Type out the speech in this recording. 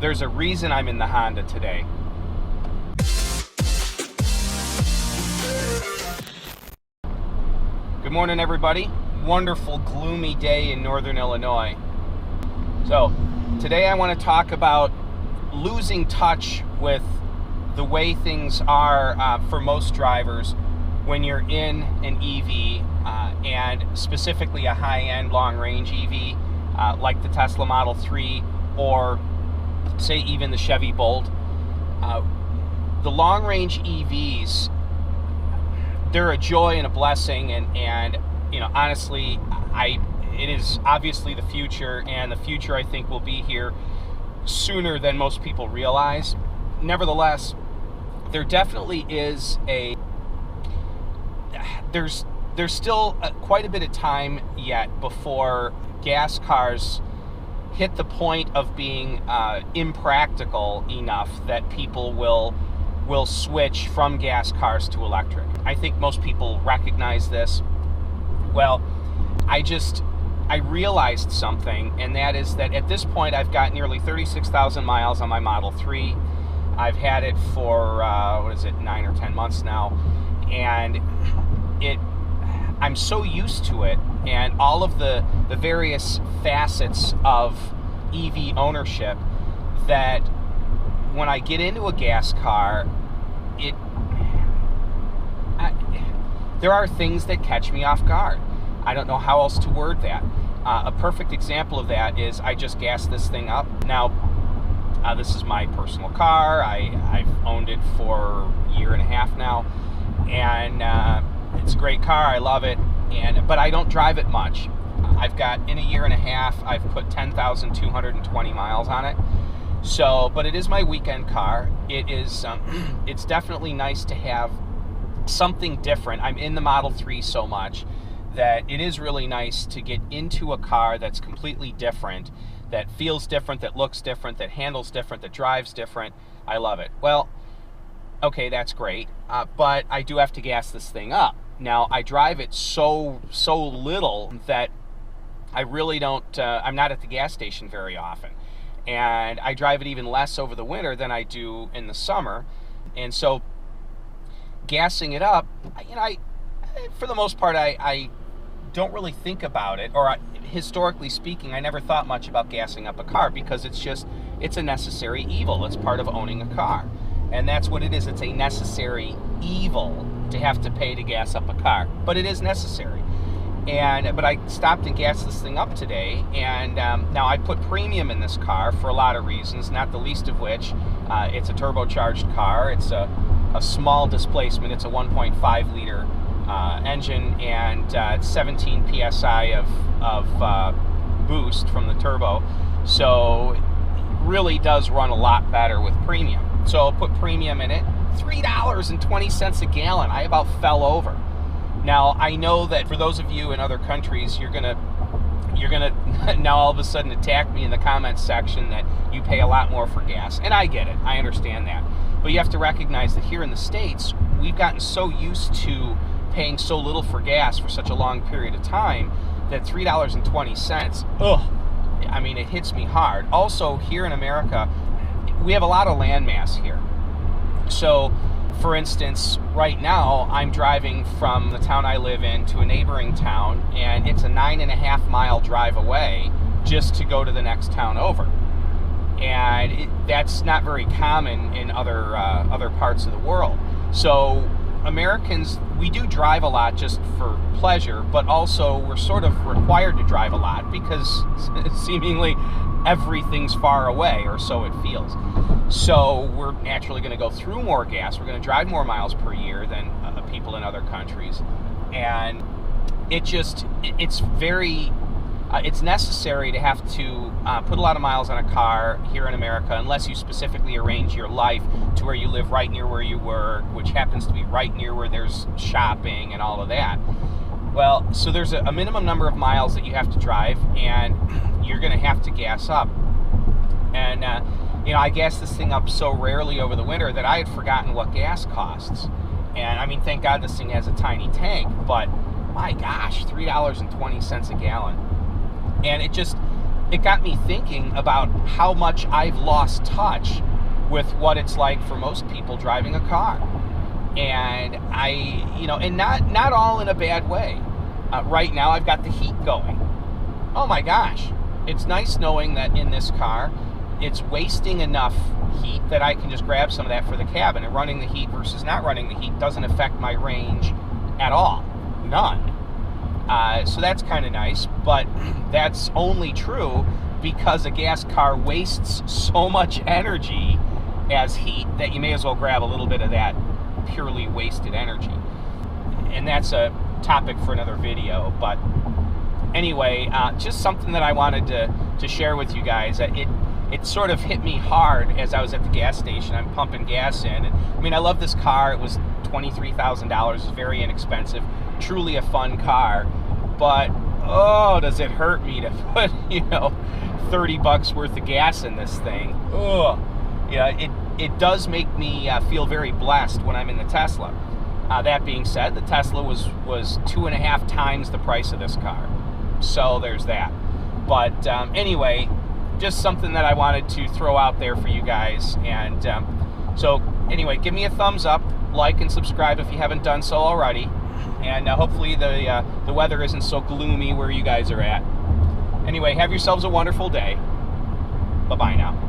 there's a reason I'm in the Honda today. Good morning, everybody. Wonderful, gloomy day in Northern Illinois. So today I want to talk about losing touch with the way things are for most drivers when you're in an EV, and specifically a high-end long-range EV like the Tesla Model 3 or say even the Chevy Bolt. The long-range EVs, they're a joy and a blessing, and you know, honestly, it is obviously the future, and the future I think will be here sooner than most people realize. Nevertheless, there definitely is there's still quite a bit of time yet before gas cars hit the point of being impractical enough that people will switch from gas cars to electric. I think most people recognize this. Well, I realized something, and that is that at this point I've got nearly 36,000 miles on my Model 3. I've had it for 9 or 10 months now, and I'm so used to it and all of the various facets of EV ownership that when I get into a gas car, there are things that catch me off guard. I don't know how else to word that. A perfect example of that is I just gassed this thing up. Now, this is my personal car. I've owned it for a year and a half now, and it's a great car. I love it, but I don't drive it much. I've got, in a year and a half, I've put 10,220 miles on it. So, but it is my weekend car. It is, it's definitely nice to have something different. I'm in the Model 3 so much that it is really nice to get into a car that's completely different, that feels different, that looks different, that handles different, that drives different. I love it. Well, okay, that's great, but I do have to gas this thing up. Now, I drive it so little that I really don't, I'm not at the gas station very often. And I drive it even less over the winter than I do in the summer. And so gassing it up, you know, for the most part, I don't really think about it, or historically speaking, I never thought much about gassing up a car because it's a necessary evil. It's part of owning a car. And that's what it is. It's a necessary evil to have to pay to gas up a car, but it is necessary. But I stopped and gassed this thing up today, and now I put premium in this car for a lot of reasons, not the least of which it's a turbocharged car. It's a small displacement. It's a 1.5 liter engine, and it's 17 psi of boost from the turbo, so it really does run a lot better with premium. So I'll put premium in it. $3.20 a gallon. I about fell over. Now, I know that for those of you in other countries, you're gonna now all of a sudden attack me in the comments section that you pay a lot more for gas, and I get it. I understand that. But you have to recognize that here in the States, we've gotten so used to paying so little for gas for such a long period of time that $3.20, I mean, it hits me hard. Also, here in America, we have a lot of landmass here. So, for instance, right now, I'm driving from the town I live in to a neighboring town, and it's a 9.5 mile drive away just to go to the next town over. And that's not very common in other parts of the world. So Americans, we do drive a lot just for pleasure, but also we're sort of required to drive a lot because seemingly everything's far away, or so it feels. So we're naturally going to go through more gas. We're going to drive more miles per year than people in other countries. And it's necessary to have to put a lot of miles on a car here in America unless you specifically arrange your life to where you live right near where you work, which happens to be right near where there's shopping and all of that. Well, so there's a minimum number of miles that you have to drive, and you're going to have to gas up. And you know, I gas this thing up so rarely over the winter that I had forgotten what gas costs. And I mean, thank God this thing has a tiny tank, but my gosh, $3.20 a gallon. And it got me thinking about how much I've lost touch with what it's like for most people driving a car. And and not all in a bad way. Right now I've got the heat going. Oh my gosh. It's nice knowing that in this car, it's wasting enough heat that I can just grab some of that for the cabin, and running the heat versus not running the heat doesn't affect my range at all. None. So that's kind of nice, but that's only true because a gas car wastes so much energy as heat that you may as well grab a little bit of that purely wasted energy. And that's a topic for another video, but anyway, just something that I wanted to share with you guys. It sort of hit me hard as I was at the gas station. I'm pumping gas in, and I mean, I love this car. It was $23,000. It's very inexpensive, truly a fun car, but oh, does it hurt me to put $30 worth of gas in this thing. Oh, yeah, it does make me feel very blessed when I'm in the Tesla. That being said, the Tesla was 2.5 times the price of this car. So there's that. But anyway, just something that I wanted to throw out there for you guys. And so anyway, give me a thumbs up, like and subscribe if you haven't done so already. And hopefully the weather isn't so gloomy where you guys are at. Anyway, have yourselves a wonderful day. Bye-bye now.